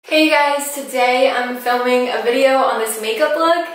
Hey guys, today I'm filming a video on this makeup look.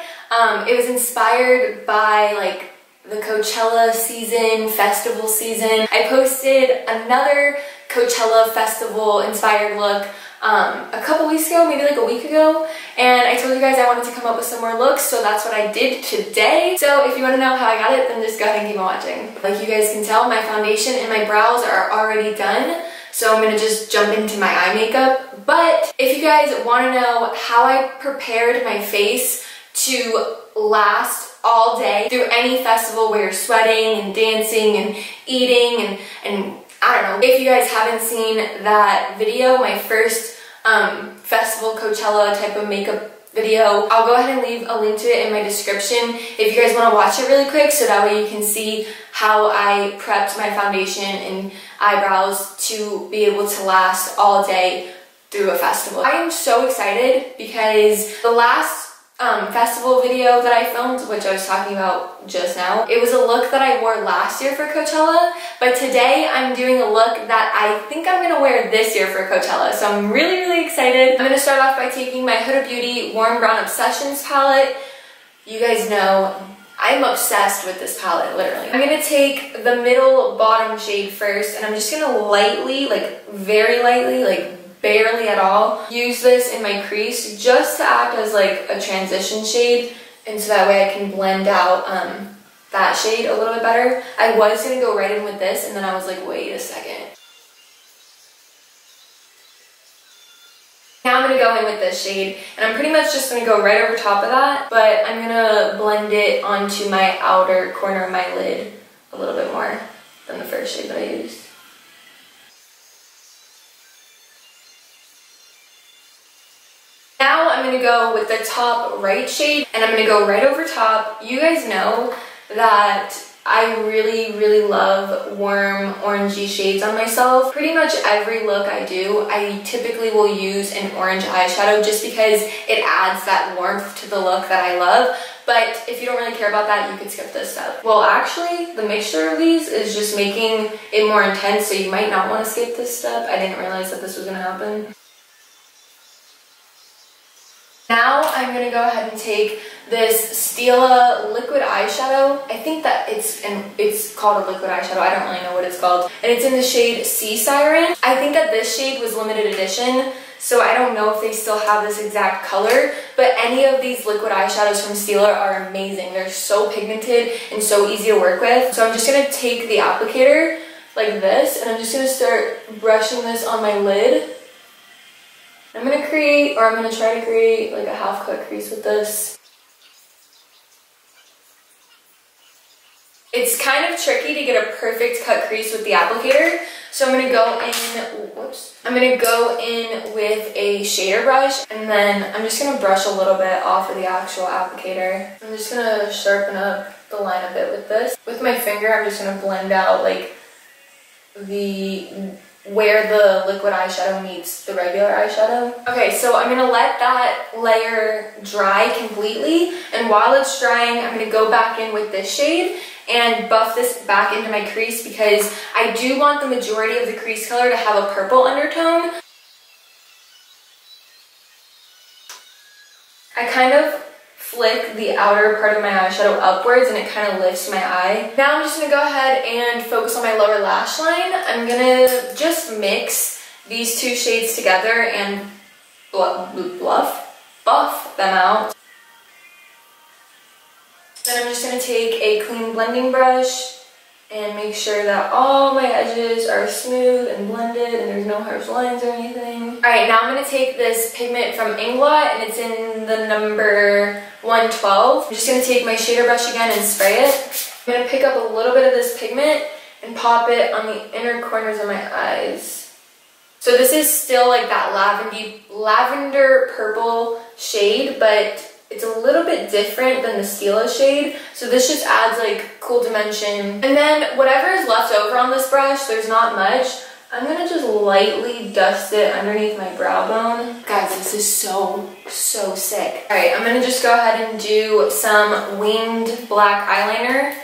It was inspired by the Coachella season, festival season. I posted another Coachella festival inspired look a couple weeks ago, maybe like a week ago, and I told you guys I wanted to come up with some more looks, so that's what I did today. So if you want to know how I got it, then just go ahead and keep on watching. Like you guys can tell, my foundation and my brows are already done, so I'm gonna just jump into my eye makeup. But if you guys want to know how I prepared my face to last all day through any festival where you're sweating and dancing and eating and I don't know. If you guys haven't seen that video, my first festival Coachella type of makeup video, I'll go ahead and leave a link to it in my description if you guys want to watch it really quick, so that way you can see how I prepped my foundation and eyebrows to be able to last all day through a festival. I am so excited because the last festival video that I filmed, which I was talking about just now, it was a look that I wore last year for Coachella, but today I'm doing a look that I think I'm gonna wear this year for Coachella, so I'm really excited. I'm gonna start off by taking my Huda Beauty Warm Brown Obsessions palette. You guys know I'm obsessed with this palette, literally. I'm gonna take the middle bottom shade first, and I'm just gonna lightly, very lightly, barely at all, use this in my crease just to act as a transition shade, and so that way I can blend out that shade a little bit better. I was gonna go right in with this, and then I was like, wait a second. Now I'm gonna go in with this shade, and I'm pretty much just gonna go right over top of that, but I'm gonna blend it onto my outer corner of my lid a little bit more than the first shade that I used. Now I'm going to go with the top right shade, and I'm going to go right over top. You guys know that I really love warm orangey shades on myself. Pretty much every look I do, I typically will use an orange eyeshadow just because it adds that warmth to the look that I love. But if you don't really care about that, you could skip this step. Well, actually, the mixture of these is just making it more intense, so you might not want to skip this step. I didn't realize that this was going to happen. Now I'm going to go ahead and take this Stila liquid eyeshadow. I think that it's called a liquid eyeshadow. I don't really know what it's called. And it's in the shade Sea Siren. I think that this shade was limited edition, so I don't know if they still have this exact color, but any of these liquid eyeshadows from Stila are amazing. They're so pigmented and so easy to work with. So I'm just going to take the applicator like this, and I'm just going to start brushing this on my lid. I'm going to try to create a half cut crease with this. It's kind of tricky to get a perfect cut crease with the applicator, so I'm going to go in with a shader brush, and then I'm just going to brush a little bit off of the actual applicator. I'm just going to sharpen up the line a bit with this. With my finger, I'm just going to blend out where the liquid eyeshadow meets the regular eyeshadow. Okay, so I'm gonna let that layer dry completely, and while it's drying, I'm gonna go back in with this shade and buff this back into my crease because I do want the majority of the crease color to have a purple undertone. I kind of flick the outer part of my eyeshadow upwards, and it kind of lifts my eye. Now I'm just going to go ahead and focus on my lower lash line. I'm going to just mix these two shades together and buff them out. Then I'm just going to take a clean blending brush and make sure that all my edges are smooth and blended and there's no harsh lines or anything. Alright, now I'm going to take this pigment from Inglot, and it's in the number 112. I'm just going to take my shader brush again and spray it. I'm going to pick up a little bit of this pigment and pop it on the inner corners of my eyes. So this is still that lavender purple shade, but it's a little bit different than the Stila shade, so this just adds cool dimension. And then whatever is left over on this brush, there's not much, I'm gonna just lightly dust it underneath my brow bone. Guys, this is so sick. Alright, I'm gonna just go ahead and do some winged black eyeliner.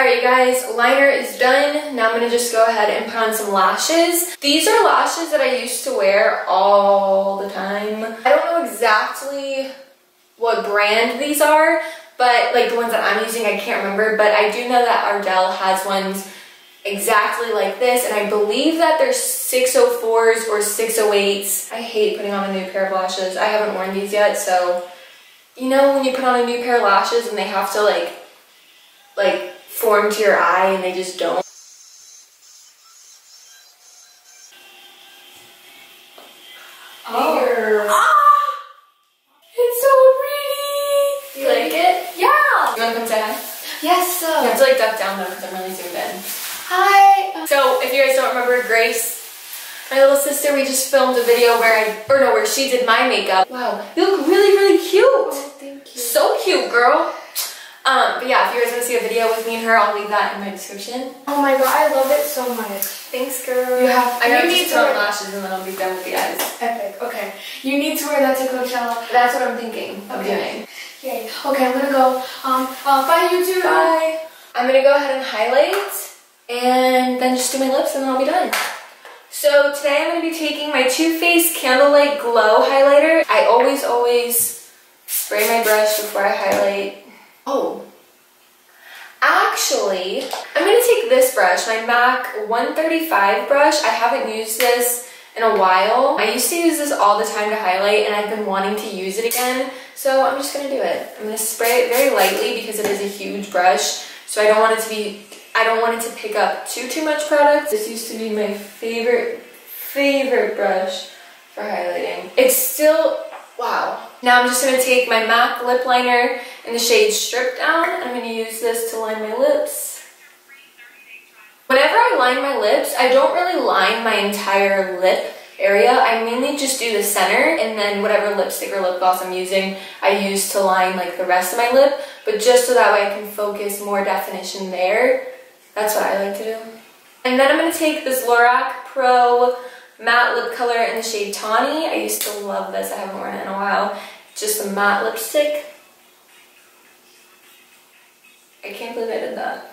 Alright you guys, liner is done. Now I'm gonna just go ahead and put on some lashes. These are lashes that I used to wear all the time. I don't know exactly what brand these are, but like the ones that I'm using, I can't remember, but I do know that Ardell has ones exactly like this, and I believe that they're 604s or 608s. I hate putting on a new pair of lashes. I haven't worn these yet, so you know when you put on a new pair of lashes and they have to like form to your eye and they just don't. Oh. Ah! It's so pretty! Do you like it? Yeah! You wanna come say hi? Yes, You have to like duck down though because I'm really zoomed in. Hi! So if you guys don't remember Grace, my little sister, we just filmed a video where she did my makeup. Wow, you look really, really cute. Oh, thank you. So cute, girl. But yeah, if you guys want to see a video with me and her, I'll leave that in my description. Oh my god, I love it so much. Thanks, girl. You have. I gotta need just put on lashes and then I'll be done with the eyes. Epic. Okay. You need to wear that to Coachella. That's what I'm thinking of doing. Yay. Okay, I'm gonna go. Bye, YouTube. Bye. I'm gonna go ahead and highlight and then just do my lips and then I'll be done. So today I'm going to be taking my Too Faced Candlelight Glow highlighter. I always spray my brush before I highlight. Oh, actually, I'm going to take this brush, my MAC 135 brush. I haven't used this in a while. I used to use this all the time to highlight and I've been wanting to use it again. So I'm just going to do it. I'm going to spray it very lightly because it is a huge brush. So I don't want it to pick up too much product. This used to be my favorite brush for highlighting. It's still, wow. Now I'm just gonna take my MAC lip liner in the shade Strip Down. I'm gonna use this to line my lips. Whenever I line my lips, I don't really line my entire lip area. I mainly just do the center, and then whatever lipstick or lip gloss I'm using, I use to line like the rest of my lip, but just so that way I can focus more definition there. That's what I like to do. And then I'm going to take this Lorac Pro matte lip color in the shade Tawny. I used to love this. I haven't worn it in a while. Just a matte lipstick. I can't believe I did that.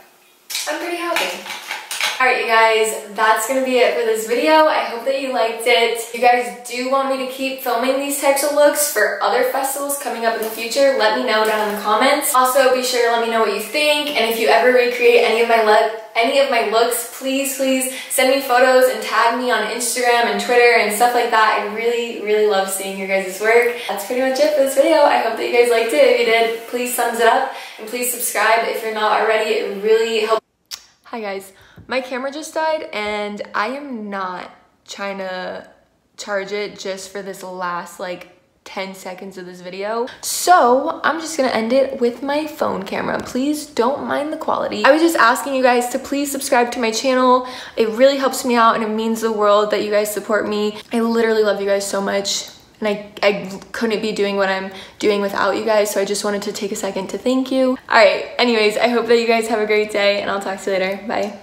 I'm pretty happy. Alright, you guys, that's going to be it for this video. I hope that you liked it. If you guys do want me to keep filming these types of looks for other festivals coming up in the future, let me know down in the comments. Also, be sure to let me know what you think, and if you ever recreate any of my looks, please send me photos and tag me on Instagram and Twitter and stuff like that. I really love seeing your guys' work. That's pretty much it for this video. I hope that you guys liked it. If you did, please thumbs it up, and please subscribe if you're not already. It really helps. Hi guys, my camera just died and I am not trying to charge it just for this last like 10 seconds of this video. So I'm just gonna end it with my phone camera. Please don't mind the quality. I was just asking you guys to please subscribe to my channel. It really helps me out and it means the world that you guys support me. I literally love you guys so much. And I couldn't be doing what I'm doing without you guys, so I just wanted to take a second to thank you. All right, anyways, I hope that you guys have a great day, and I'll talk to you later. Bye.